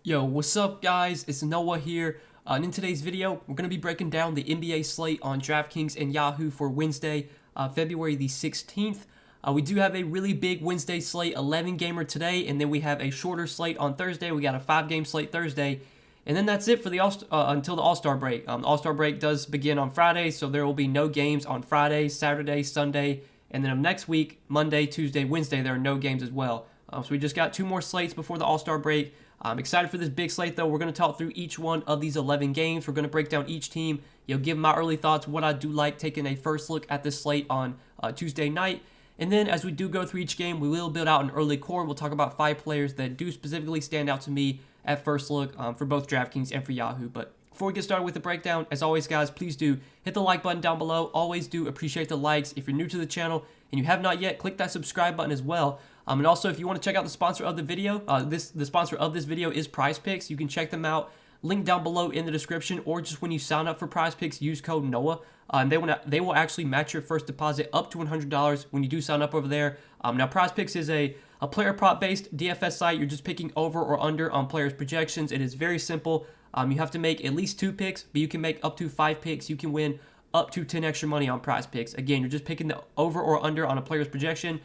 Yo, what's up guys? It's Noah here. And in today's video, we're going to be breaking down the NBA slate on Draftkings and Yahoo for Wednesday, February the 16th. We do have a really big Wednesday slate, 11 gamer today, and then we have a shorter slate on Thursday. We got a 5-game slate Thursday. And then that's it for the until the All-Star break. The All-Star break does begin on Friday, so there will be no games on Friday, Saturday, Sunday, and then of next week, Monday, Tuesday, Wednesday, there are no games as well. So we just got 2 more slates before the All-Star break. I'm excited for this big slate, though. We're going to talk through each one of these 11 games. We're going to break down each team, give my early thoughts, what I do like, taking a first look at this slate on Tuesday night. And then as we do go through each game, we will build out an early core. We'll talk about 5 players that do specifically stand out to me at first look for both DraftKings and for Yahoo. But before we get started with the breakdown, as always, guys, please do hit the like button down below. Always do appreciate the likes. If you're new to the channel and you have not yet, click that subscribe button as well. And also, if you want to check out the sponsor of the video, the sponsor of this video is PrizePicks. You can check them out. Link down below in the description, or just when you sign up for PrizePicks, use code Noah. And they will actually match your first deposit up to $100 when you do sign up over there. Now, PrizePicks is a player prop based DFS site. You're just picking over or under on players' projections. It is very simple. You have to make at least 2 picks, but you can make up to 5 picks. You can win up to 10 extra money on PrizePicks. Again, you're just picking the over or under on a player's projection.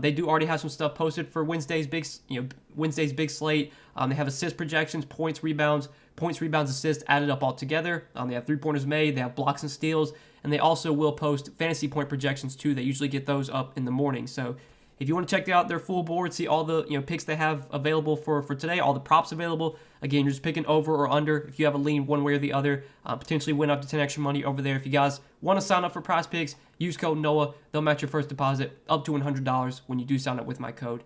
They do already have some stuff posted for Wednesday's big slate. They have assist projections, points, rebounds, assists added up all together. They have 3-pointers made. They have blocks and steals, and they also will post fantasy point projections too. They usually get those up in the morning. So if you want to check out their full board, see all the picks they have available for today, all the props available. Again, you're just picking over or under. If you have a lean one way or the other, potentially win up to 10 extra money over there. If you guys want to sign up for PrizePicks, use code Noah. They'll match your first deposit up to $100 when you do sign up with my code.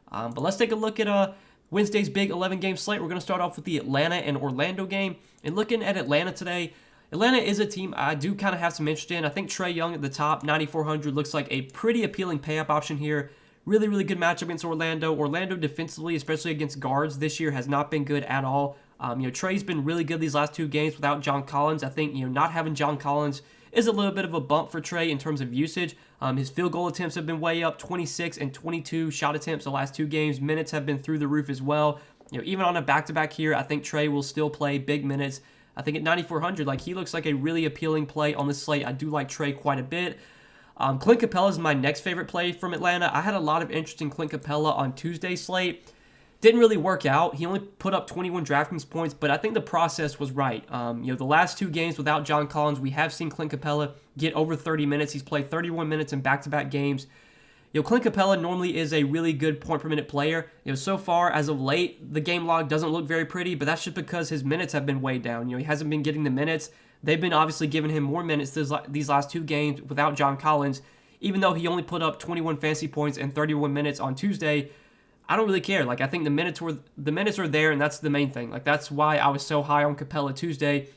But let's take a look at Wednesday's big 11-game slate. We're going to start off with the Atlanta and Orlando game. And looking at Atlanta today, Atlanta is a team I do kind of have some interest in. I think Trae Young at the top, 9,400, looks like a pretty appealing pay-up option here. Really, really good matchup against Orlando. Orlando defensively, especially against guards this year, has not been good at all. Trae's been really good these last 2 games without John Collins. I think, not having John Collins is a little bit of a bump for Trae in terms of usage. His field goal attempts have been way up, 26 and 22 shot attempts the last 2 games. Minutes have been through the roof as well. Even on a back-to-back here, I think Trae will still play big minutes. I think at 9,400, he looks like a really appealing play on this slate. I do like Trae quite a bit. Clint Capella is my next favorite play from Atlanta. I had a lot of interest in Clint Capella on Tuesday's slate. Didn't really work out. He only put up 21 DraftKings points, but I think the process was right. The last 2 games without John Collins, we have seen Clint Capella get over 30 minutes. He's played 31 minutes in back-to-back games. Clint Capella normally is a really good point-per-minute player. So far, as of late, the game log doesn't look very pretty, but that's just because his minutes have been way down. He hasn't been getting the minutes. They've been obviously giving him more minutes these last 2 games without John Collins. Even though he only put up 21 fantasy points and 31 minutes on Tuesday, I don't really care. I think the minutes are there, and that's the main thing. That's why I was so high on Capella Tuesday.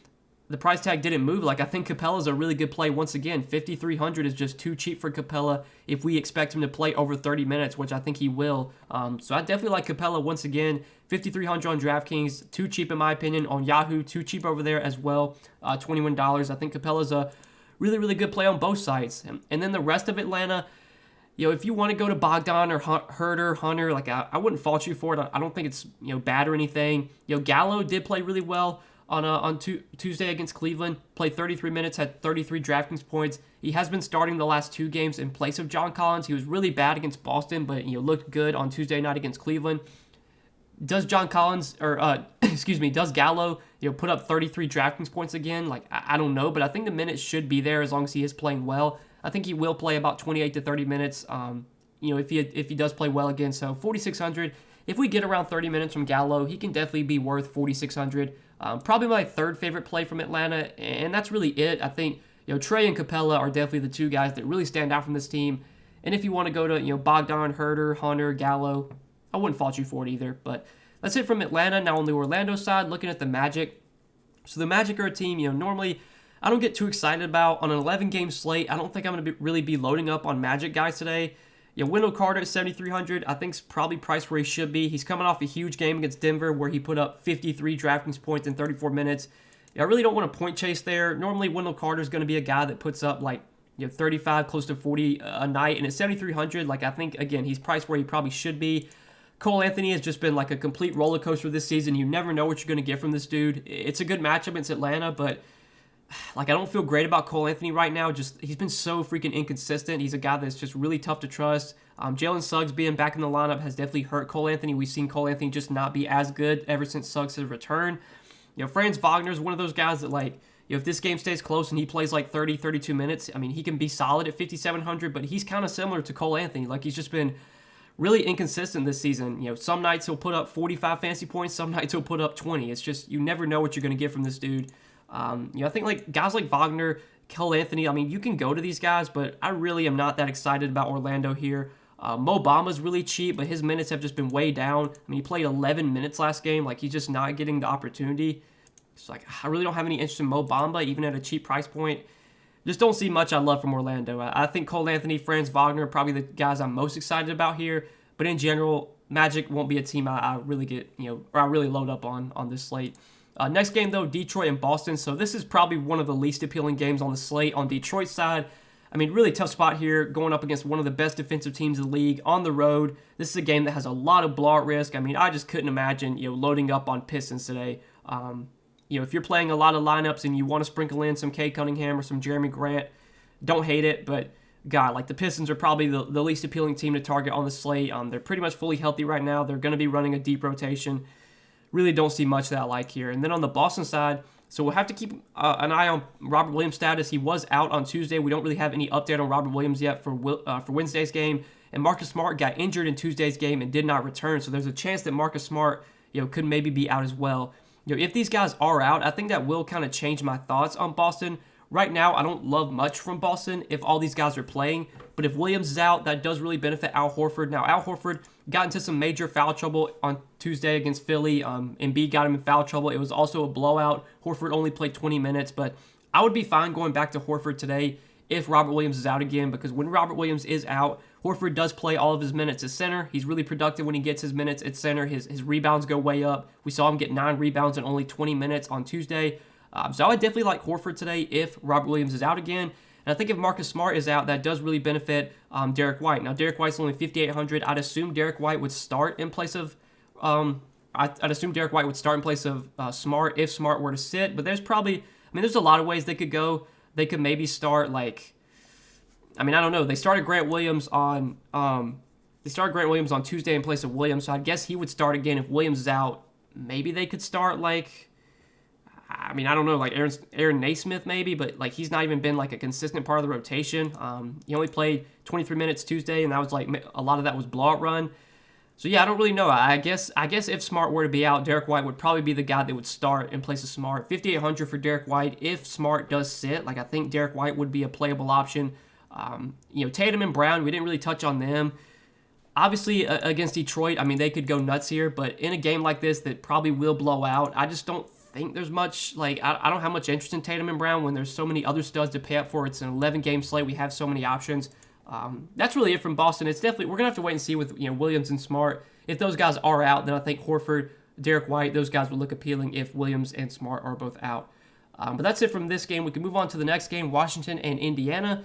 The price tag didn't move. I think Capella's a really good play once again. 5,300 is just too cheap for Capella if we expect him to play over 30 minutes, which I think he will. So I definitely like Capella once again. 5,300 on DraftKings, too cheap in my opinion. On Yahoo, too cheap over there as well. $21. I think Capella's a really, really good play on both sides. And then the rest of Atlanta, if you want to go to Bogdan or Herter, Hunter, I wouldn't fault you for it. I don't think it's bad or anything. Gallo did play really well on Tuesday against Cleveland. Played 33 minutes, had 33 DraftKings points. He has been starting the last 2 games in place of John Collins. He was really bad against Boston, but looked good on Tuesday night against Cleveland. Does John Collins, or does Gallo, put up 33 DraftKings points again? I don't know, but I think the minutes should be there as long as he is playing well. I think he will play about 28 to 30 minutes, if he does play well again. So 4,600. If we get around 30 minutes from Gallo, he can definitely be worth 4,600. Probably my 3rd favorite play from Atlanta, and that's really it. I think Trae and Capella are definitely the 2 guys that really stand out from this team. And if you want to go to Bogdan, Herter, Hunter, Gallo, I wouldn't fault you for it either. But that's it from Atlanta. Now on the Orlando side, looking at the Magic. So the Magic are a team, normally I don't get too excited about. On an 11-game slate, I don't think I'm going to really be loading up on Magic guys today. Wendell Carter at 7,300, I think is probably priced where he should be. He's coming off a huge game against Denver where he put up 53 DraftKings points in 34 minutes. I really don't want to point chase there. Normally, Wendell Carter is going to be a guy that puts up 35, close to 40 a night. And at 7,300, I think, again, he's priced where he probably should be. Cole Anthony has just been like a complete roller coaster this season. You never know what you're going to get from this dude. It's a good matchup against Atlanta, but like I don't feel great about Cole Anthony right now. Just he's been so freaking inconsistent. He's a guy that's just really tough to trust. Jalen Suggs being back in the lineup has definitely hurt Cole Anthony. We've seen Cole Anthony just not be as good ever since Suggs has returned. Franz Wagner is one of those guys that like, if this game stays close and he plays like 30, 32 minutes, I mean, he can be solid at 5,700, but he's kind of similar to Cole Anthony. Like he's just been really inconsistent this season. Some nights he'll put up 45 fantasy points, some nights he'll put up 20. It's just, you never know what you're going to get from this dude. I think like guys like Wagner, Cole Anthony, I mean, you can go to these guys, but I really am not that excited about Orlando here. Mo Bamba's really cheap, but his minutes have just been way down. I mean, he played 11 minutes last game. Like, he's just not getting the opportunity. It's like, I really don't have any interest in Mo Bamba, even at a cheap price point. Just don't see much I love from Orlando. I think Cole Anthony, Franz Wagner are probably the guys I'm most excited about here. But in general, Magic won't be a team I really get, or I really load up on this slate. Next game, though, Detroit and Boston. So this is probably one of the least appealing games on the slate on Detroit's side. I mean, really tough spot here, going up against one of the best defensive teams in the league on the road. This is a game that has a lot of blowout risk. I mean, I just couldn't imagine, loading up on Pistons today. If you're playing a lot of lineups and you want to sprinkle in some Cade Cunningham or some Jeremy Grant, don't hate it, but God, like the Pistons are probably the least appealing team to target on the slate. They're pretty much fully healthy right now. They're going to be running a deep rotation. Really don't see much that I like here. And then on the Boston side, so we'll have to keep an eye on Robert Williams' status. He was out on Tuesday. We don't really have any update on Robert Williams yet for Wednesday's game. And Marcus Smart got injured in Tuesday's game and did not return. So there's a chance that Marcus Smart, could maybe be out as well. If these guys are out, I think that will kind of change my thoughts on Boston. Right now, I don't love much from Boston if all these guys are playing. But if Williams is out, that does really benefit Al Horford. Now, Al Horford got into some major foul trouble on Tuesday against Philly. Embiid got him in foul trouble. It was also a blowout. Horford only played 20 minutes. But I would be fine going back to Horford today if Robert Williams is out again. Because when Robert Williams is out, Horford does play all of his minutes at center. He's really productive when he gets his minutes at center. His rebounds go way up. We saw him get 9 rebounds in only 20 minutes on Tuesday. So I would definitely like Horford today if Robert Williams is out again. And I think if Marcus Smart is out, that does really benefit Derek White. Now, Derek White's only 5,800. I'd assume Derek White would start in place of Smart if Smart were to sit. But there's there's a lot of ways they could go. They could maybe start I don't know. They started Grant Williams on Tuesday in place of Williams. So I guess he would start again if Williams is out. Maybe they could start I don't know, Aaron Naismith maybe, but he's not even been a consistent part of the rotation. He only played 23 minutes Tuesday, and that was a lot of that was blowout run. So yeah, I don't really know. I guess if Smart were to be out, Derek White would probably be the guy that would start in place of Smart. 5,800 for Derek White if Smart does sit. I think Derek White would be a playable option. Tatum and Brown, we didn't really touch on them. Obviously, against Detroit, they could go nuts here, but in a game like this that probably will blow out, I just don't think there's much, I don't have much interest in Tatum and Brown when there's so many other studs to pay up for. It's an 11-game slate. We have so many options. That's really it from Boston. It's definitely, we're going to have to wait and see with, Williams and Smart. If those guys are out, then I think Horford, Derek White, those guys would look appealing if Williams and Smart are both out. But that's it from this game. We can move on to the next game, Washington and Indiana.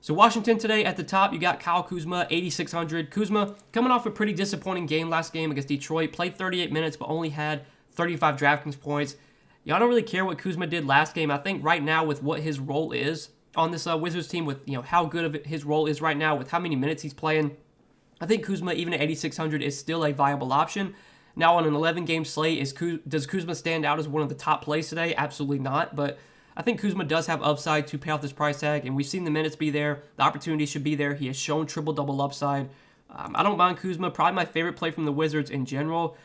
So Washington today at the top, you got Kyle Kuzma, 8,600. Kuzma coming off a pretty disappointing game last game against Detroit. Played 38 minutes, but only had 35 Draftkings points. I don't really care what Kuzma did last game. I think right now with what his role is on this Wizards team, with how good of his role is right now, with how many minutes he's playing, I think Kuzma, even at 8,600, is still a viable option. Now on an 11-game slate, does Kuzma stand out as one of the top plays today? Absolutely not, but I think Kuzma does have upside to pay off this price tag, and we've seen the minutes be there. The opportunity should be there. He has shown triple-double upside. I don't mind Kuzma. Probably my favorite play from the Wizards in general.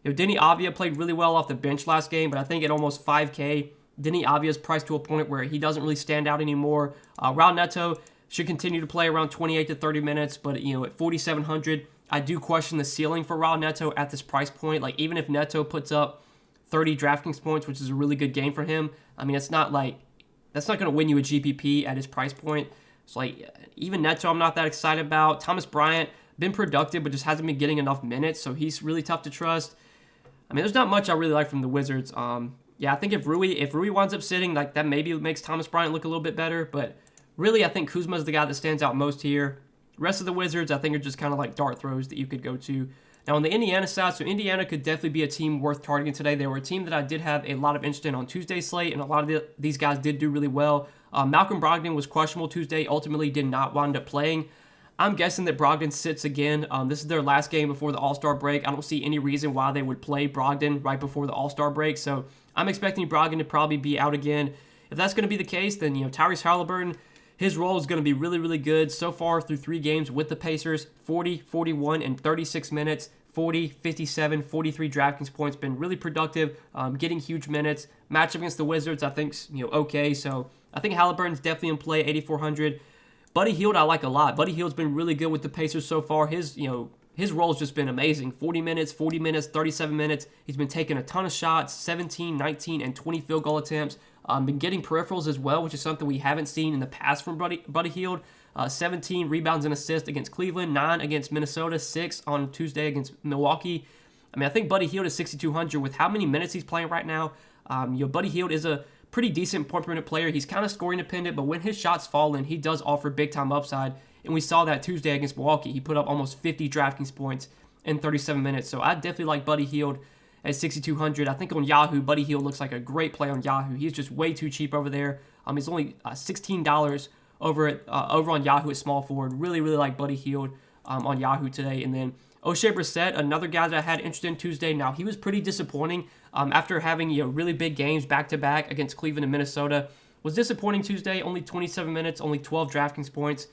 Denny Avdia played really well off the bench last game, but I think at almost 5K, Denny Avdia's priced to a point where he doesn't really stand out anymore. Raul Neto should continue to play around 28 to 30 minutes, but at 4,700, I do question the ceiling for Raul Neto at this price point. Even if Neto puts up 30 Draftkings points, which is a really good game for him, it's not that's not going to win you a GPP at his price point. So even Neto, I'm not that excited about. Thomas Bryant, been productive, but just hasn't been getting enough minutes, so he's really tough to trust. There's not much I really like from the Wizards. I think if Rui winds up sitting, that maybe makes Thomas Bryant look a little bit better, but really I think Kuzma is the guy that stands out most here. The rest of the Wizards, I think, are just kind of dart throws that you could go to. Now, on the Indiana side, so Indiana could definitely be a team worth targeting today. They were a team that I did have a lot of interest in on Tuesday's slate, and a lot of these guys did do really well. Malcolm Brogdon was questionable Tuesday, ultimately did not wind up playing. I'm guessing that Brogdon sits again. This is their last game before the All-Star break. I don't see any reason why they would play Brogdon right before the All-Star break, so I'm expecting Brogdon to probably be out again. If that's going to be the case, then Tyrese Halliburton, his role is going to be really, really good. So far through 3 games with the Pacers, 40, 41, and 36 minutes, 40, 57, 43 DraftKings points. Been really productive, getting huge minutes. Matchup against the Wizards, I think, okay. So I think Halliburton's definitely in play, 8,400. Buddy Hield, I like a lot. Buddy Hield's been really good with the Pacers so far. His role's just been amazing. 40 minutes, 37 minutes. He's been taking a ton of shots, 17, 19, and 20 field goal attempts. Been getting peripherals as well, which is something we haven't seen in the past from Buddy Hield. 17 rebounds and assists against Cleveland, 9 against Minnesota, 6 on Tuesday against Milwaukee. I mean, I think Buddy Hield is 6,200 with how many minutes he's playing right now. Buddy Hield is a pretty decent point per minute player. He's kind of scoring dependent, but when his shots fall in, he does offer big time upside. And we saw that Tuesday against Milwaukee. He put up almost 50 DraftKings points in 37 minutes. So I definitely like Buddy Hield at 6,200. I think on Yahoo, Buddy Hield looks like a great play on Yahoo. He's just way too cheap over there. He's only $16 over on Yahoo at small forward. Really, really like Buddy Hield on Yahoo today. And then O'Shea Brissett, another guy that I had interest in Tuesday. Now, he was pretty disappointing after having really big games back-to-back against Cleveland and Minnesota. Was disappointing Tuesday, only 27 minutes, only 12 DraftKings points.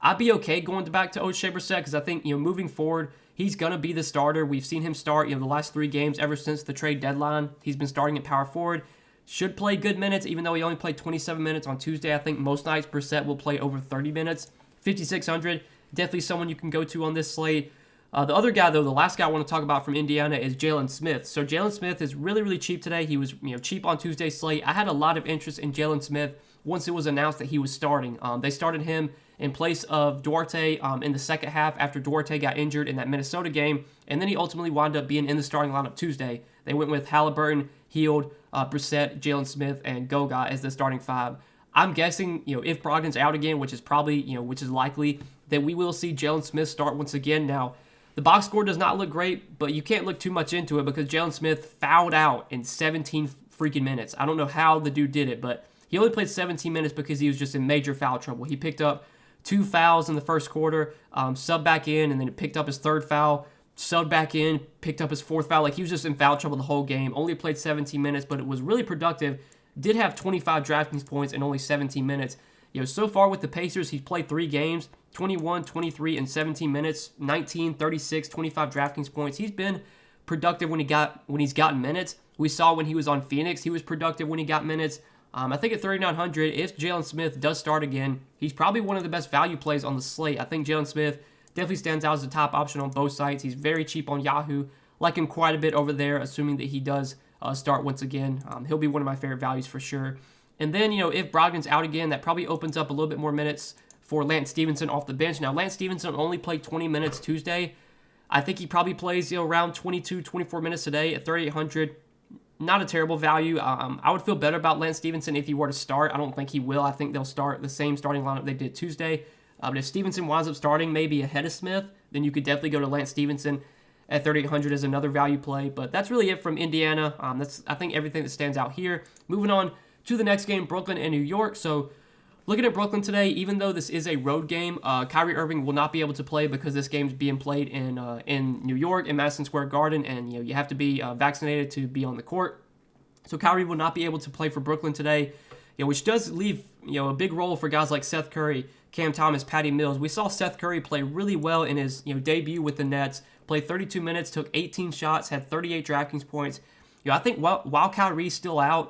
I'd be okay going back to O'Shea Brissett because I think, moving forward, he's going to be the starter. We've seen him start, the last 3 games ever since the trade deadline. He's been starting at power forward. Should play good minutes, even though he only played 27 minutes on Tuesday. I think most nights Brissett will play over 30 minutes. 5,600, definitely someone you can go to on this slate. The other guy, though, the last guy I want to talk about from Indiana is Jalen Smith. So Jalen Smith is really, really cheap today. He was, cheap on Tuesday's slate. I had a lot of interest in Jalen Smith once it was announced that he was starting. They started him in place of Duarte in the second half after Duarte got injured in that Minnesota game, and then he ultimately wound up being in the starting lineup Tuesday. They went with Halliburton, Hield, Brissett, Jalen Smith, and Goga as the starting 5. I'm guessing, if Brogdon's out again, which is probably, which is likely, that we will see Jalen Smith start once again. Now, the box score does not look great, but you can't look too much into it because Jalen Smith fouled out in 17 freaking minutes. I don't know how the dude did it, but he only played 17 minutes because he was just in major foul trouble. He picked up 2 fouls in the first quarter, subbed back in, and then picked up his 3rd foul, subbed back in, picked up his 4th foul. Like, he was just in foul trouble the whole game. Only played 17 minutes, but it was really productive. Did have 25 DraftKings points in only 17 minutes. So far with the Pacers, he's played 3 games, 21, 23, and 17 minutes, 19, 36, 25 DraftKings points. He's been productive when he's gotten minutes. We saw when he was on Phoenix, he was productive when he got minutes. I think at 3,900, if Jalen Smith does start again, he's probably one of the best value plays on the slate. I think Jalen Smith definitely stands out as the top option on both sites. He's very cheap on Yahoo. Like him quite a bit over there, assuming that he does start once again. He'll be one of my favorite values for sure. And then, if Brogdon's out again, that probably opens up a little bit more minutes for Lance Stevenson off the bench. Now, Lance Stevenson only played 20 minutes Tuesday. I think he probably plays, around 22, 24 minutes today at 3,800. Not a terrible value. I would feel better about Lance Stevenson if he were to start. I don't think he will. I think they'll start the same starting lineup they did Tuesday. But if Stevenson winds up starting maybe ahead of Smith, then you could definitely go to Lance Stevenson at 3,800 as another value play. But that's really it from Indiana. That's, I think, everything that stands out here. Moving on to the next game, Brooklyn and New York. So looking at Brooklyn today, even though this is a road game, Kyrie Irving will not be able to play because this game is being played in New York in Madison Square Garden, and you have to be vaccinated to be on the court. So Kyrie will not be able to play for Brooklyn today, which does leave a big role for guys like Seth Curry, Cam Thomas, Patty Mills. We saw Seth Curry play really well in his debut with the Nets. Played 32 minutes, took 18 shots, had 38 DraftKings points. I think while Kyrie's still out,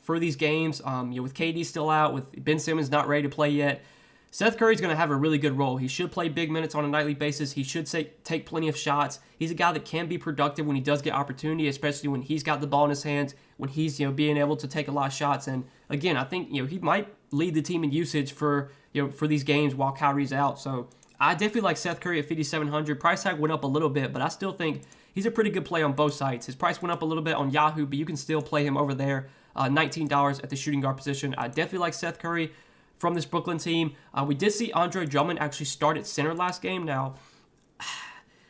for these games, with KD still out, with Ben Simmons not ready to play yet, Seth Curry's going to have a really good role. He should play big minutes on a nightly basis. He should take plenty of shots. He's a guy that can be productive when he does get opportunity, especially when he's got the ball in his hands, when he's being able to take a lot of shots. And again, I think he might lead the team in usage for these games while Kyrie's out. So I definitely like Seth Curry at 5,700. Price tag went up a little bit, but I still think he's a pretty good play on both sides. His price went up a little bit on Yahoo, but you can still play him over there. $19 at the shooting guard position. I definitely like Seth Curry from this Brooklyn team. We did see Andre Drummond actually start at center last game. Now,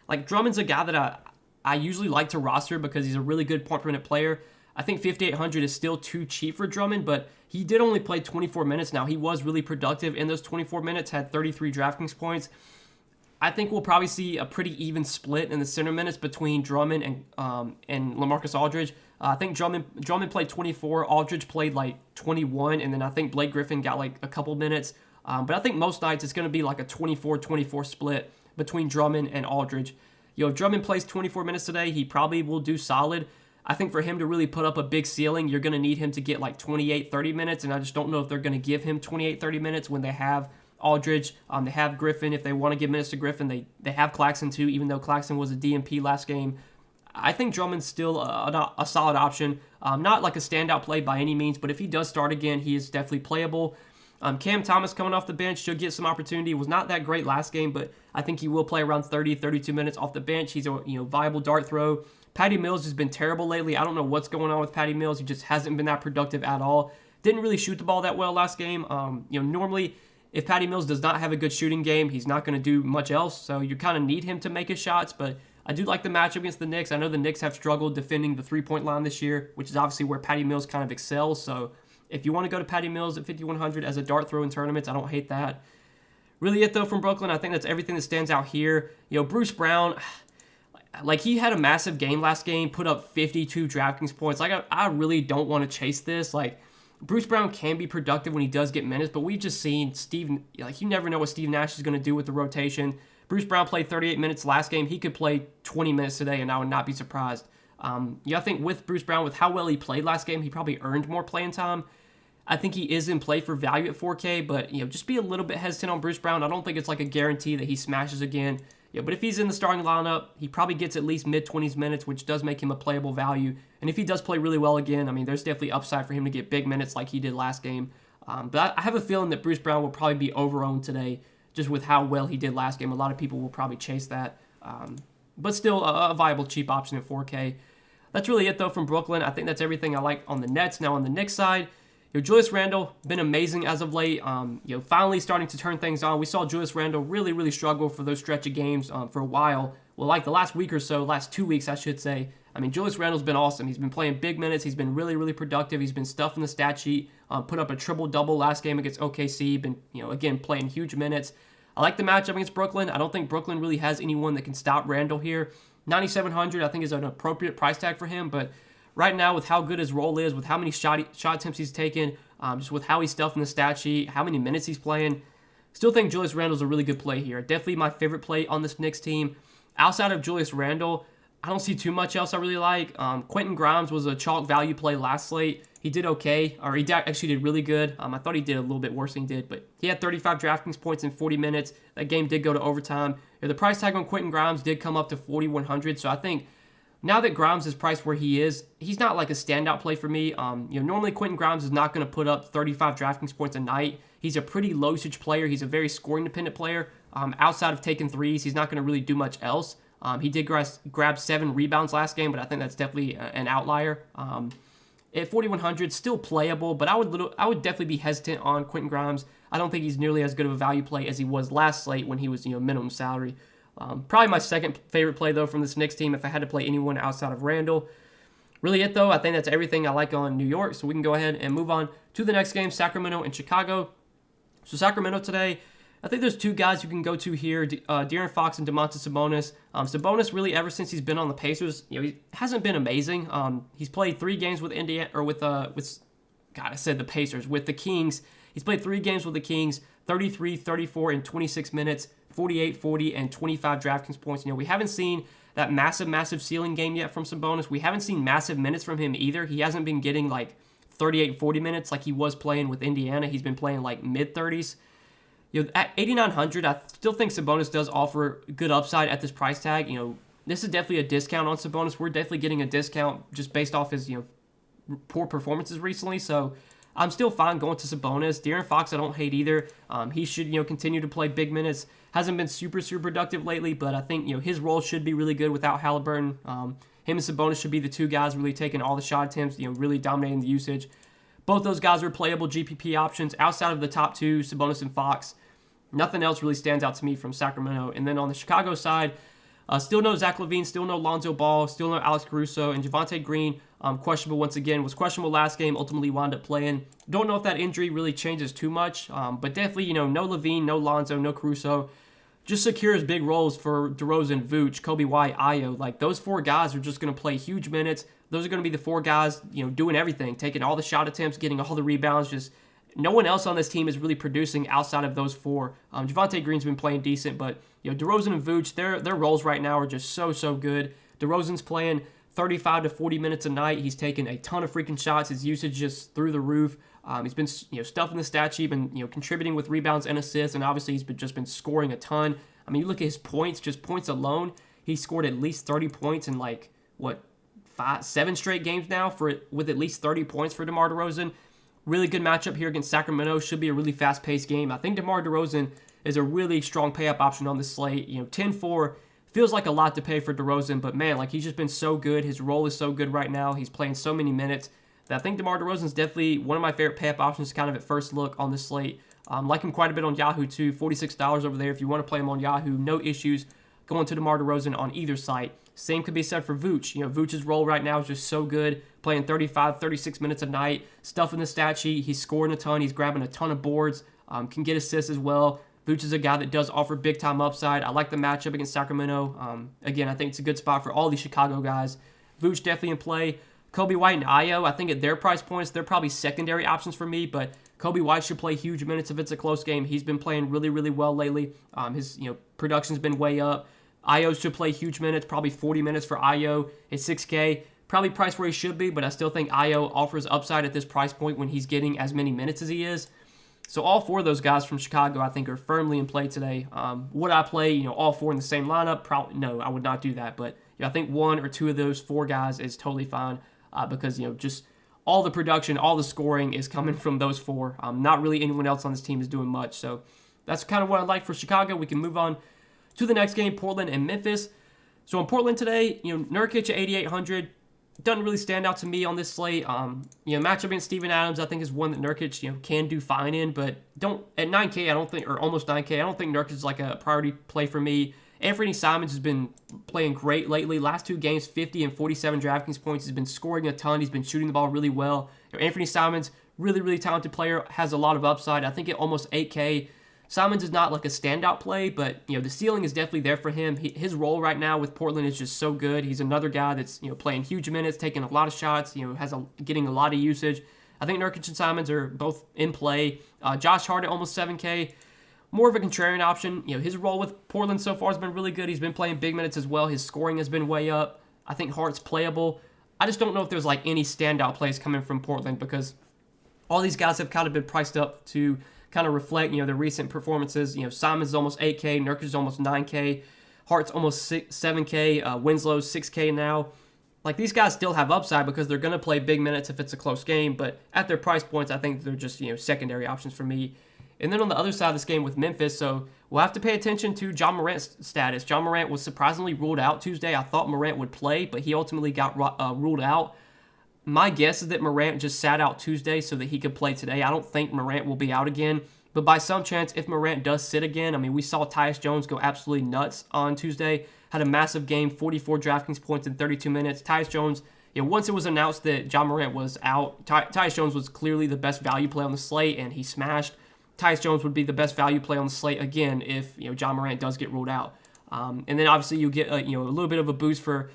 Like Drummond's a guy that I usually like to roster because he's a really good point per minute player. I think 5,800 is still too cheap for Drummond, but he did only play 24 minutes. Now, he was really productive in those 24 minutes, had 33 DraftKings points. I think we'll probably see a pretty even split in the center minutes between Drummond and LaMarcus Aldridge. I think Drummond played 24, Aldridge played like 21, and then I think Blake Griffin got like a couple minutes. But I think most nights it's going to be like a 24-24 split between Drummond and Aldridge. If Drummond plays 24 minutes today, he probably will do solid. I think for him to really put up a big ceiling, you're going to need him to get like 28, 30 minutes, and I just don't know if they're going to give him 28, 30 minutes when they have Aldridge. They have Griffin. If they want to give minutes to Griffin, they have Claxton too, even though Claxton was a DMP last game. I think Drummond's still a solid option. Not like a standout play by any means, but if he does start again, he is definitely playable. Cam Thomas coming off the bench should get some opportunity. Was not that great last game, but I think he will play around 30, 32 minutes off the bench. He's a viable dart throw. Patty Mills has been terrible lately. I don't know what's going on with Patty Mills. He just hasn't been that productive at all. Didn't really shoot the ball that well last game. Normally, if Patty Mills does not have a good shooting game, he's not going to do much else. So you kind of need him to make his shots. But I do like the matchup against the Knicks. I know the Knicks have struggled defending the three-point line this year, which is obviously where Patty Mills kind of excels. So if you want to go to Patty Mills at 5,100 as a dart throw in tournaments, I don't hate that. Really it, though, from Brooklyn. I think that's everything that stands out here. Bruce Brown, like he had a massive game last game, put up 52 DraftKings points. Like I really don't want to chase this. Like Bruce Brown can be productive when he does get minutes, but we've just seen you never know what Steve Nash is going to do with the rotation. Bruce Brown played 38 minutes last game. He could play 20 minutes today, and I would not be surprised. I think with Bruce Brown, with how well he played last game, he probably earned more playing time. I think he is in play for value at 4K, but just be a little bit hesitant on Bruce Brown. I don't think it's like a guarantee that he smashes again. But if he's in the starting lineup, he probably gets at least mid-20s minutes, which does make him a playable value. And if he does play really well again, I mean, there's definitely upside for him to get big minutes like he did last game. But I have a feeling that Bruce Brown will probably be over-owned today, just with how well he did last game. A lot of people will probably chase that. But still a viable, cheap option at 4K. That's really it, though, from Brooklyn. I think that's everything I like on the Nets. Now, on the Knicks side, Julius Randle, been amazing as of late. Finally starting to turn things on. We saw Julius Randle really, really struggle for those stretch of games for a while. Well, like the last week or so, last 2 weeks, I should say. I mean, Julius Randle's been awesome. He's been playing big minutes. He's been really, really productive. He's been stuffing the stat sheet. Put up a triple-double last game against OKC. Been, again, playing huge minutes. I like the matchup against Brooklyn. I don't think Brooklyn really has anyone that can stop Randle here. 9,700, I think, is an appropriate price tag for him, but right now, with how good his role is, with how many shot attempts he's taken, just with how he's stuffing the stat sheet, how many minutes he's playing, still think Julius Randle's a really good play here. Definitely my favorite play on this Knicks team. Outside of Julius Randle, I don't see too much else I really like. Quentin Grimes was a chalk value play last slate. He did okay, or he actually did really good. I thought he did a little bit worse than he did, but he had 35 DraftKings points in 40 minutes. That game did go to overtime. The price tag on Quentin Grimes did come up to 4,100, so I think now that Grimes is priced where he is, he's not like a standout play for me. Normally Quentin Grimes is not going to put up 35 DraftKings points a night. He's a pretty low usage player. He's a very scoring dependent player. Outside of taking threes, he's not going to really do much else. He did grab 7 rebounds last game, but I think that's definitely an outlier. At 4,100, still playable, but I would definitely be hesitant on Quentin Grimes. I don't think he's nearly as good of a value play as he was last slate when he was minimum salary. Probably my second favorite play, though, from this Knicks team if I had to play anyone outside of Randle. Really it, though. I think that's everything I like on New York, so we can go ahead and move on to the next game, Sacramento and Chicago. So Sacramento today, I think there's 2 guys you can go to here, De'Aaron Fox and Domantas Sabonis. Sabonis, really, ever since he's been on the Pacers, he hasn't been amazing. He's played 3 games with Indiana, or with the Pacers, with the Kings. He's played 3 games with the Kings, 33, 34, and 26 minutes, 48, 40, and 25 DraftKings points. We haven't seen that massive ceiling game yet from Sabonis. We haven't seen massive minutes from him either. He hasn't been getting like 38, 40 minutes like he was playing with Indiana. He's been playing like mid-30s. At 8,900, I still think Sabonis does offer good upside at this price tag. This is definitely a discount on Sabonis. We're definitely getting a discount just based off his poor performances recently. So I'm still fine going to Sabonis. De'Aaron Fox, I don't hate either. He should continue to play big minutes. Hasn't been super productive lately, but I think his role should be really good without Halliburton. Him and Sabonis should be the 2 guys really taking all the shot attempts, really dominating the usage. Both those guys are playable GPP options. Outside of the top 2, Sabonis and Fox, nothing else really stands out to me from Sacramento. And then on the Chicago side, Still no Zach LaVine, still no Lonzo Ball, still no Alex Caruso, and Javonte Green, questionable once again. Was questionable last game, ultimately wound up playing. Don't know if that injury really changes too much, but definitely, no LaVine, no Lonzo, no Caruso. Just secures big roles for DeRozan, Vooch, Kobe White, Ayo. Like, those four guys are just going to play huge minutes. Those are going to be the four guys, doing everything, taking all the shot attempts, getting all the rebounds. Just no one else on this team is really producing outside of those four. Javonte Green's been playing decent, but DeRozan and Vooch, their roles right now are just so good. DeRozan's playing 35 to 40 minutes a night. He's taken a ton of freaking shots. His usage just through the roof. He's been stuffing the stat sheet and contributing with rebounds and assists, and obviously he's just been scoring a ton. I mean, you look at his points, just points alone. He scored at least 30 points in 7 straight games now with at least 30 points for DeMar DeRozan. Really good matchup here against Sacramento. Should be a really fast-paced game. I think DeMar DeRozan is a really strong pay-up option on this slate. 10-4 feels like a lot to pay for DeRozan, but man, he's just been so good. His role is so good right now. He's playing so many minutes that I think DeMar DeRozan is definitely one of my favorite pay-up options kind of at first look on this slate. Like him quite a bit on Yahoo too, $46 over there. If you want to play him on Yahoo, no issues going to DeMar DeRozan on either site. Same could be said for Vooch. Vooch's role right now is just so good, playing 35, 36 minutes a night, stuffing the stat sheet. He's scoring a ton. He's grabbing a ton of boards, can get assists as well. Vooch is a guy that does offer big-time upside. I like the matchup against Sacramento. Again, I think it's a good spot for all these Chicago guys. Vooch definitely in play. Kobe White and Ayo, I think at their price points, they're probably secondary options for me, but Kobe White should play huge minutes if it's a close game. He's been playing really, really well lately. His production's been way up. Ayo should play huge minutes, probably 40 minutes for Ayo at 6K. Probably priced where he should be, but I still think Ayo offers upside at this price point when he's getting as many minutes as he is. So all four of those guys from Chicago, I think, are firmly in play today. Would I play, all four in the same lineup? Probably no, I would not do that. But I think one or two of those four guys is totally fine because just all the production, all the scoring is coming from those four. Not really anyone else on this team is doing much. So that's kind of what I like for Chicago. We can move on to the next game, Portland and Memphis. So in Portland today, Nurkic at 8,800. Doesn't really stand out to me on this slate. Matchup against Steven Adams, I think, is one that Nurkic, can do fine in, but at 9K, I don't think, or almost 9K, I don't think Nurkic is like a priority play for me. Anthony Simons has been playing great lately. Last two games, 50 and 47 DraftKings points. He's been scoring a ton. He's been shooting the ball really well. Anthony Simons, really, really talented player, has a lot of upside. I think at almost 8K, Simons is not like a standout play, but the ceiling is definitely there for him. His role right now with Portland is just so good. He's another guy that's playing huge minutes, taking a lot of shots, getting a lot of usage. I think Nurkic and Simons are both in play. Josh Hart at almost 7K, more of a contrarian option. His role with Portland so far has been really good. He's been playing big minutes as well. His scoring has been way up. I think Hart's playable. I just don't know if there's any standout plays coming from Portland because all these guys have kind of been priced up to kind of reflect, the recent performances. Simons is almost 8K, Nurkic is almost 9K, Hart's almost 7K, Winslow's 6K now. These guys still have upside because they're going to play big minutes if it's a close game, but at their price points, I think they're just, secondary options for me. And then on the other side of this game with Memphis, so we'll have to pay attention to John Morant's status. John Morant was surprisingly ruled out Tuesday. I thought Morant would play, but he ultimately got ruled out. My guess is that Morant just sat out Tuesday so that he could play today. I don't think Morant will be out again. But by some chance, if Morant does sit again, we saw Tyus Jones go absolutely nuts on Tuesday. Had a massive game, 44 DraftKings points in 32 minutes. Tyus Jones, once it was announced that John Morant was out, Tyus Jones was clearly the best value play on the slate, and he smashed. Tyus Jones would be the best value play on the slate again if John Morant does get ruled out. And then obviously you get a little bit of a boost for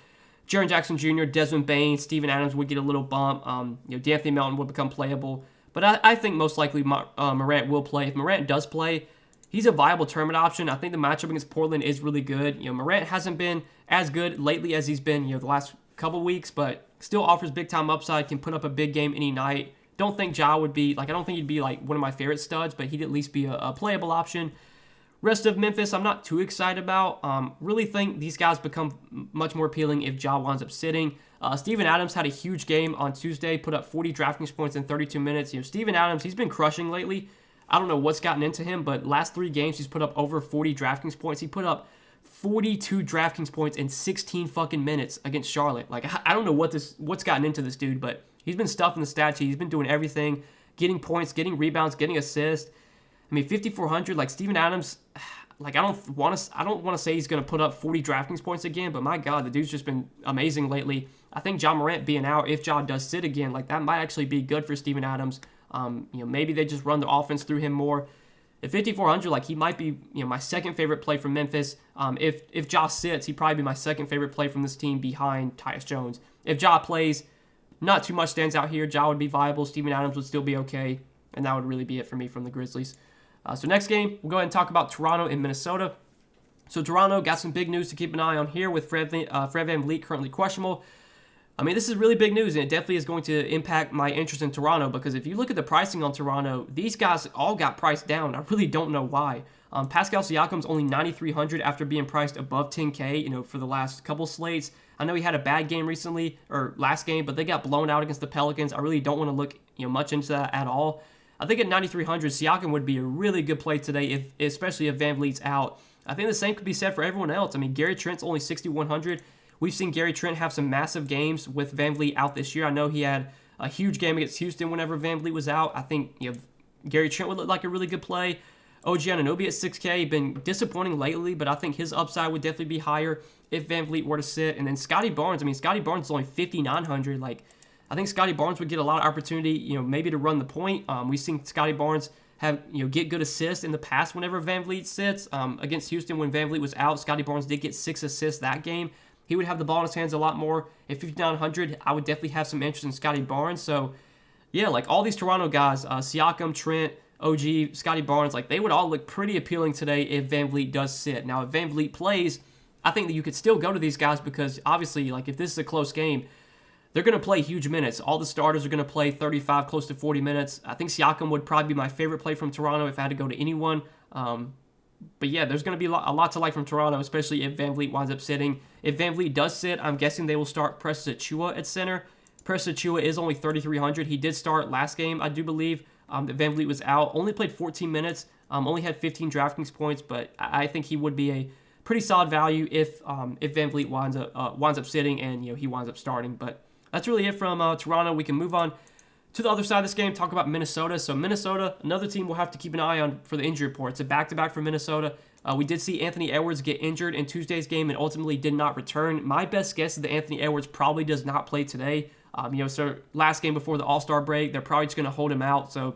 Jaren Jackson Jr., Desmond Bane, Steven Adams would get a little bump. D'Anthony Melton would become playable. But I think most likely Morant will play. If Morant does play, he's a viable tournament option. I think the matchup against Portland is really good. Morant hasn't been as good lately as he's been the last couple weeks, but still offers big-time upside, can put up a big game any night. Don't think Ja would be, I don't think he'd be one of my favorite studs, but he'd at least be a playable option. Rest of Memphis, I'm not too excited about. Really think these guys become much more appealing if Ja winds up sitting. Steven Adams had a huge game on Tuesday, put up 40 DraftKings points in 32 minutes. Steven Adams, he's been crushing lately. I don't know what's gotten into him, but last 3 games he's put up over 40 DraftKings points. He put up 42 DraftKings points in 16 fucking minutes against Charlotte. I don't know what's gotten into this dude, but he's been stuffing the stat sheet. He's been doing everything, getting points, getting rebounds, getting assists. 5,400, Steven Adams, like I don't want to say he's going to put up 40 DraftKings points again, but my God, the dude's just been amazing lately. I think Ja Morant being out, if Ja does sit again, like that might actually be good for Steven Adams. Maybe they just run the offense through him more. At 5,400, like he might be, my second favorite play from Memphis. If Ja sits, he'd probably be my second favorite play from this team behind Tyus Jones. If Ja plays, not too much stands out here. Ja would be viable. Steven Adams would still be okay, and that would really be it for me from the Grizzlies. So next game, we'll go ahead and talk about Toronto and Minnesota. So Toronto got some big news to keep an eye on here with Fred VanVleet currently questionable. I mean, this is really big news, and it definitely is going to impact my interest in Toronto because if you look at the pricing on Toronto, these guys all got priced down. I really don't know why. Pascal Siakam's only 9,300 after being priced above 10K, for the last couple slates. I know he had a bad game recently, or last game, but they got blown out against the Pelicans. I really don't want to look, much into that at all. I think at 9,300, Siakam would be a really good play today, especially if VanVleet's out. I think the same could be said for everyone else. I mean, Gary Trent's only 6,100. We've seen Gary Trent have some massive games with VanVleet out this year. I know he had a huge game against Houston whenever VanVleet was out. I think Gary Trent would look like a really good play. OG Anunoby at 6K, been disappointing lately, but I think his upside would definitely be higher if VanVleet were to sit. And then Scotty Barnes, Scotty Barnes is only 5,900. Like, I think Scotty Barnes would get a lot of opportunity, maybe to run the point. We've seen Scotty Barnes have, get good assists in the past whenever VanVleet sits. Against Houston when VanVleet was out, Scotty Barnes did get 6 assists that game. He would have the ball in his hands a lot more. At 5,900, I would definitely have some interest in Scotty Barnes. So, yeah, like all these Toronto guys, Siakam, Trent, OG, Scotty Barnes, like they would all look pretty appealing today if VanVleet does sit. Now, if VanVleet plays, I think that you could still go to these guys because obviously, like if this is a close game, they're going to play huge minutes. All the starters are going to play 35, close to 40 minutes. I think Siakam would probably be my favorite play from Toronto if I had to go to anyone. But yeah, there's going to be a lot to like from Toronto, especially if VanVleet winds up sitting. If VanVleet does sit, I'm guessing they will start Precious Achiuwa at center. Precious Achiuwa is only 3,300. He did start last game, I do believe. That VanVleet was out. Only played 14 minutes. Only had 15 DraftKings points, but I think he would be a pretty solid value if VanVleet winds up sitting and he winds up starting. But that's really it from Toronto. We can move on to the other side of this game, talk about Minnesota. So Minnesota, another team we'll have to keep an eye on for the injury report. It's a back-to-back for Minnesota. We did see Anthony Edwards get injured in Tuesday's game and ultimately did not return. My best guess is that Anthony Edwards probably does not play today. So last game before the All-Star break, they're probably just going to hold him out. So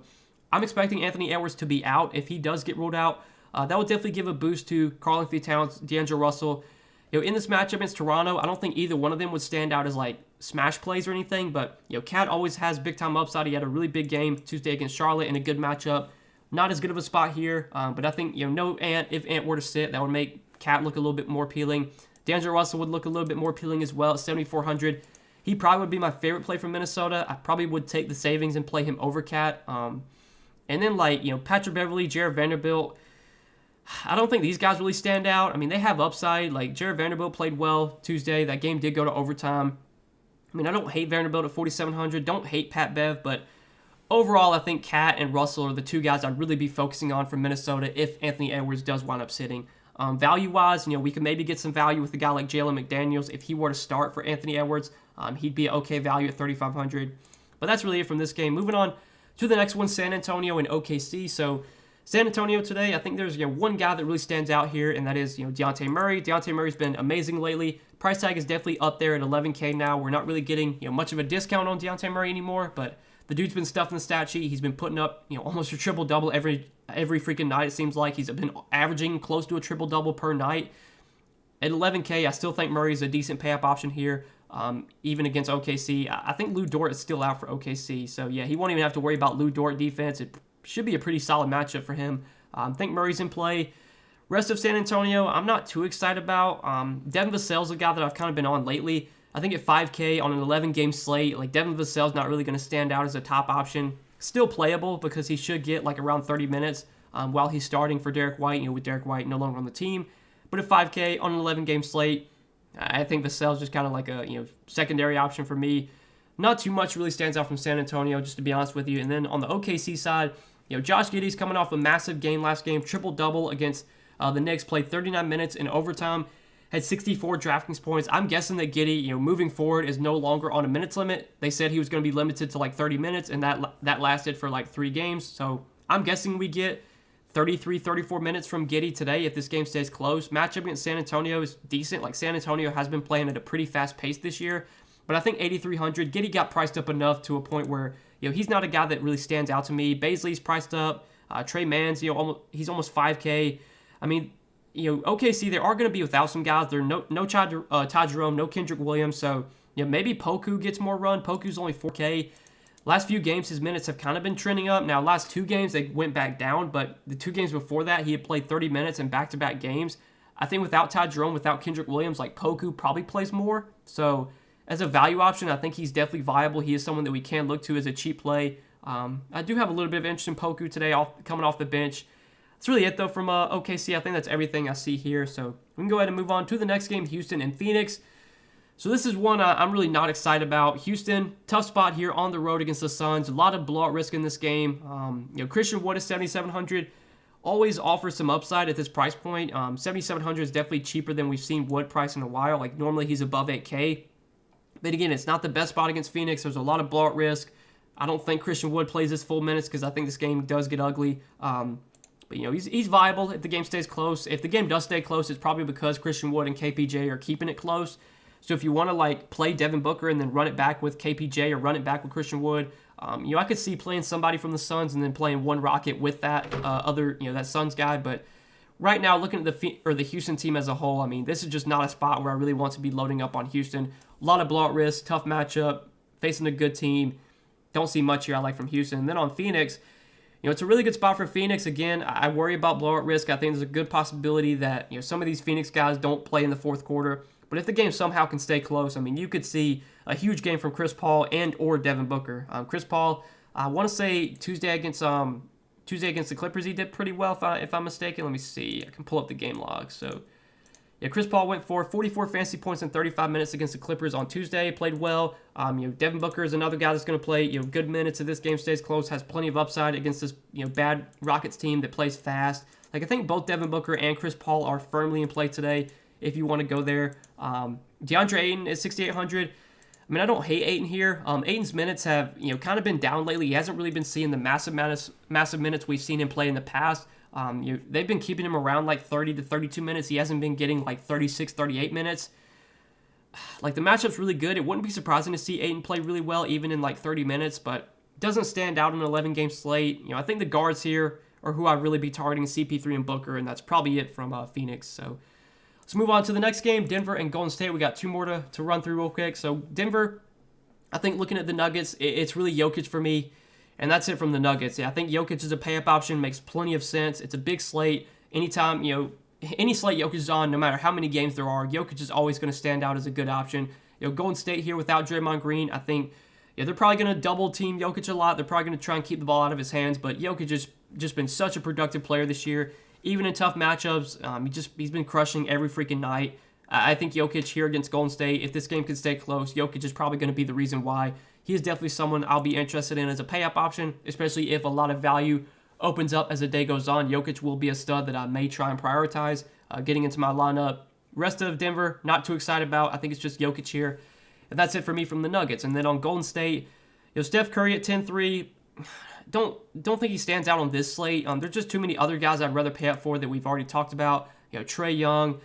I'm expecting Anthony Edwards to be out. If he does get ruled out, that would definitely give a boost to Karl-Anthony Towns, D'Angelo Russell. In this matchup against Toronto, I don't think either one of them would stand out as like smash plays or anything, but Cat always has big time upside. He had a really big game Tuesday against Charlotte in a good matchup. Not as good of a spot here, but I think no Ant. If Ant were to sit, that would make Cat look a little bit more appealing. D'Angelo Russell would look a little bit more appealing as well at 7,400. He probably would be my favorite play from Minnesota. I probably would take the savings and play him over Cat. And then Patrick Beverley, Jared Vanderbilt. I don't think these guys really stand out. They have upside. Like, Jared Vanderbilt played well Tuesday. That game did go to overtime. I don't hate Vanderbilt at 4,700. Don't hate Pat Bev, but overall, I think Cat and Russell are the two guys I'd really be focusing on for Minnesota if Anthony Edwards does wind up sitting. Value-wise, we could maybe get some value with a guy like Jalen McDaniels. If he were to start for Anthony Edwards, he'd be an okay value at 3,500. But that's really it from this game. Moving on to the next one, San Antonio and OKC. So San Antonio today, I think there's one guy that really stands out here, and that is Dejounte Murray. Dejounte Murray's been amazing lately. Price tag is definitely up there at 11K now. We're not really getting much of a discount on Dejounte Murray anymore, but the dude's been stuffing the stat sheet. He's been putting up almost a triple double every freaking night. It seems like he's been averaging close to a triple double per night. At 11K, I still think Murray's a decent pay up option here, even against OKC. I think Lou Dort is still out for OKC, so yeah, he won't even have to worry about Lou Dort defense. It should be a pretty solid matchup for him. I think Murray's in play. Rest of San Antonio, I'm not too excited about. Devin Vassell's a guy that I've kind of been on lately. I think at 5K on an 11-game slate, like Devin Vassell's not really going to stand out as a top option. Still playable because he should get like around 30 minutes while he's starting for Derek White, with Derek White no longer on the team. But at 5K on an 11-game slate, I think Vassell's just kind of like a secondary option for me. Not too much really stands out from San Antonio, just to be honest with you. And then on the OKC side, Josh Giddey's coming off a massive game last game, triple-double against the Knicks, played 39 minutes in overtime, had 64 DraftKings points. I'm guessing that Giddey, moving forward, is no longer on a minutes limit. They said he was going to be limited to like 30 minutes, and that lasted for like 3 games. So I'm guessing we get 33, 34 minutes from Giddey today if this game stays close. Matchup against San Antonio is decent. Like, San Antonio has been playing at a pretty fast pace this year. But I think 8,300, Giddey got priced up enough to a point where, he's not a guy that really stands out to me. Baisley's priced up. Trey Mann's, he's almost 5K. I mean, OKC, they are going to be without some guys. There are no Ty Jerome, no Kendrick Williams. So, maybe Poku gets more run. Poku's only 4K. Last few games, his minutes have kind of been trending up. Now, last 2 games, they went back down. But the 2 games before that, he had played 30 minutes in back-to-back games. I think without Ty Jerome, without Kendrick Williams, like, Poku probably plays more. So, as a value option, I think he's definitely viable. He is someone that we can look to as a cheap play. I do have a little bit of interest in Poku today, coming off the bench. That's really it, though, from OKC. I think that's everything I see here. So we can go ahead and move on to the next game, Houston and Phoenix. So this is one I'm really not excited about. Houston, tough spot here on the road against the Suns. A lot of blowout risk in this game. Christian Wood is 7,700. Always offers some upside at this price point. 7,700 is definitely cheaper than we've seen Wood price in a while. Like, normally he's above 8K. But again, it's not the best spot against Phoenix. There's a lot of blowout risk. I don't think Christian Wood plays his full minutes because I think this game does get ugly. But, he's viable if the game stays close. If the game does stay close, it's probably because Christian Wood and KPJ are keeping it close. So if you want to, play Devin Booker and then run it back with KPJ or run it back with Christian Wood, I could see playing somebody from the Suns and then playing one Rocket with that that Suns guy. But right now, looking at the Houston team as a whole, I mean, this is just not a spot where I really want to be loading up on Houston. A lot of blowout risk, tough matchup, facing a good team. Don't see much here I like from Houston. And then on Phoenix, it's a really good spot for Phoenix. Again, I worry about blowout risk. I think there's a good possibility that, some of these Phoenix guys don't play in the fourth quarter. But if the game somehow can stay close, I mean, you could see a huge game from Chris Paul and or Devin Booker. Chris Paul, I want to say Tuesday against the Clippers, he did pretty well, if I'm mistaken. Let me see. I can pull up the game log. So, Chris Paul went for 44 fantasy points in 35 minutes against the Clippers on Tuesday. Played well. Devin Booker is another guy that's going to play good minutes if this game stays close. Has plenty of upside against this bad Rockets team that plays fast. Like, I think both Devin Booker and Chris Paul are firmly in play today if you want to go there. DeAndre Ayton is 6,800. I mean, I don't hate Ayton here. Ayton's minutes have kind of been down lately. He hasn't really been seeing the massive minutes we've seen him play in the past. They've been keeping him around 30 to 32 minutes. He hasn't been getting 36, 38 minutes. The matchup's really good. It wouldn't be surprising to see Ayton play really well even in 30 minutes, but doesn't stand out in an 11-game slate. I think the guards here are who I'd really be targeting, CP3 and Booker, and that's probably it from Phoenix. So let's move on to the next game, Denver and Golden State. We got 2 more to run through real quick. So Denver, I think looking at the Nuggets, it's really Jokic for me. And that's it from the Nuggets. I think Jokic is a pay-up option, makes plenty of sense. It's a big slate. Anytime, any slate Jokic is on, no matter how many games there are, Jokic is always going to stand out as a good option. Golden State here without Draymond Green, I think they're probably going to double team Jokic a lot. They're probably going to try and keep the ball out of his hands. But Jokic has just been such a productive player this year. Even in tough matchups, he's been crushing every freaking night. I think Jokic here against Golden State, if this game can stay close, Jokic is probably going to be the reason why. He is definitely someone I'll be interested in as a pay-up option, especially if a lot of value opens up as the day goes on. Jokic will be a stud that I may try and prioritize getting into my lineup. Rest of Denver, not too excited about. I think it's just Jokic here. And that's it for me from the Nuggets. And then on Golden State, Steph Curry at 10-3. Don't think he stands out on this slate. There's just too many other guys I'd rather pay up for that we've already talked about. Trae Young,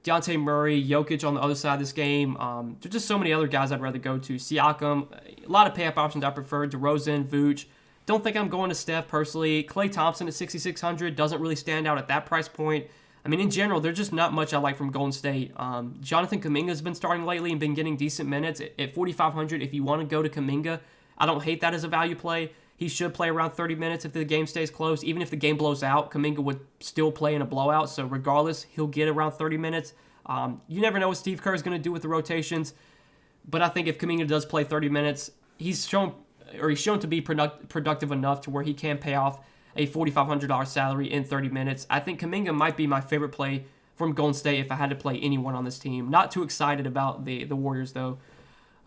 Dejounte Murray, Jokic on the other side of this game. There's just so many other guys I'd rather go to. Siakam, a lot of pay-up options I prefer. DeRozan, Vooch. Don't think I'm going to Steph personally. Klay Thompson at 6,600 doesn't really stand out at that price point. I mean, in general, there's just not much I like from Golden State. Jonathan Kuminga's been starting lately and been getting decent minutes. At 4,500, if you want to go to Kuminga, I don't hate that as a value play. He should play around 30 minutes if the game stays close. Even if the game blows out, Kuminga would still play in a blowout. So regardless, he'll get around 30 minutes. You never know what Steve Kerr is going to do with the rotations. But I think if Kuminga does play 30 minutes, he's shown to be productive enough to where he can pay off a $4,500 salary in 30 minutes. I think Kuminga might be my favorite play from Golden State if I had to play anyone on this team. Not too excited about the Warriors, though.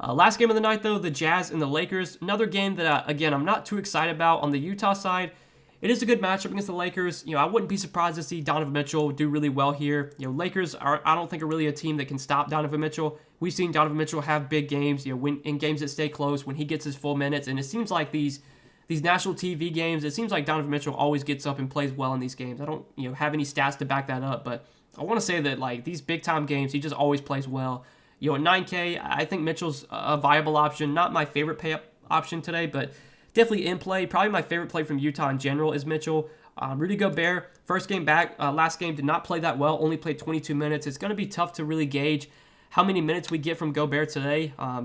Last game of the night, though, the Jazz and the Lakers. Another game that, again, I'm not too excited about on the Utah side. It is a good matchup against the Lakers. I wouldn't be surprised to see Donovan Mitchell do really well here. Lakers I don't think are really a team that can stop Donovan Mitchell. We've seen Donovan Mitchell have big games, when in games that stay close, when he gets his full minutes, and it seems like these these national TV games, it seems like Donovan Mitchell always gets up and plays well in these games. I don't, have any stats to back that up, but I want to say that like these big time games, he just always plays well. At 9K, I think Mitchell's a viable option. Not my favorite pay up option today, but definitely in play. Probably my favorite play from Utah in general is Mitchell. Rudy Gobert, first game back, last game did not play that well, only played 22 minutes. It's going to be tough to really gauge how many minutes we get from Gobert today. They're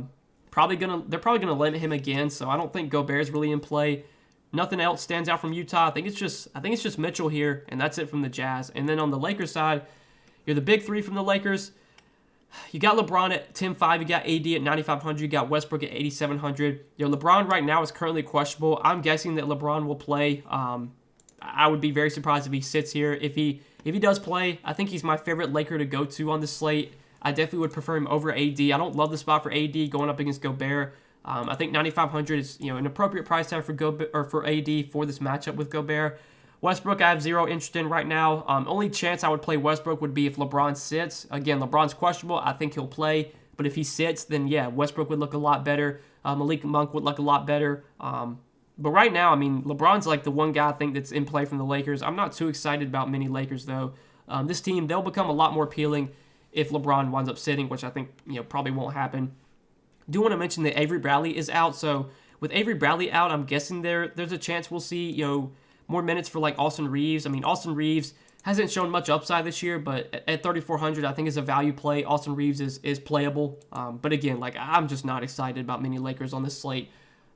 probably gonna limit him again, so I don't think Gobert's really in play. Nothing else stands out from Utah. I think it's just Mitchell here, and that's it from the Jazz. And then on the Lakers side, you're the big three from the Lakers. You got LeBron at 10.5, you got AD at 9,500, you got Westbrook at 8,700. LeBron right now is currently questionable. I'm guessing that LeBron will play. I would be very surprised if he sits here. If he does play, I think he's my favorite Laker to go to on the slate. I definitely would prefer him over AD. I don't love the spot for AD going up against Gobert. I think 9,500 is an appropriate price tag for for AD for this matchup with Gobert. Westbrook, I have zero interest in right now. Only chance I would play Westbrook would be if LeBron sits. Again, LeBron's questionable. I think he'll play. But if he sits, then yeah, Westbrook would look a lot better. Malik Monk would look a lot better. But right now, I mean, LeBron's like the one guy I think that's in play from the Lakers. I'm not too excited about many Lakers, though. This team, they'll become a lot more appealing if LeBron winds up sitting, which I think probably won't happen. I do want to mention that Avery Bradley is out. So with Avery Bradley out, I'm guessing there's a chance we'll see more minutes for like Austin Reeves. I mean, Austin Reeves hasn't shown much upside this year, but at 3,400, I think is a value play. Austin Reeves is playable. But again, like I'm just not excited about many Lakers on this slate.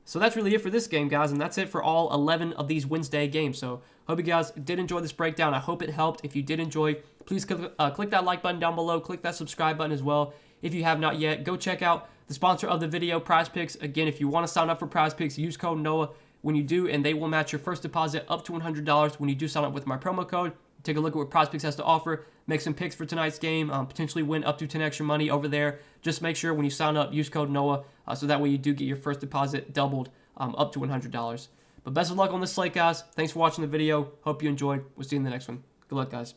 So that's really it for this game, guys, and that's it for all 11 of these Wednesday games. So hope you guys did enjoy this breakdown. I hope it helped. If you did enjoy, please click that like button down below. Click that subscribe button as well. If you have not yet, go check out the sponsor of the video, PrizePicks. Again, if you want to sign up for PrizePicks, use code NOAH when you do, and they will match your first deposit up to $100 when you do sign up with my promo code. Take a look at what PrizePicks has to offer. Make some picks for tonight's game. Potentially win up to 10 extra money over there. Just make sure when you sign up, use code NOAH, so that way you do get your first deposit doubled up to $100. But best of luck on this slate, guys. Thanks for watching the video. Hope you enjoyed. We'll see you in the next one. Good luck, guys.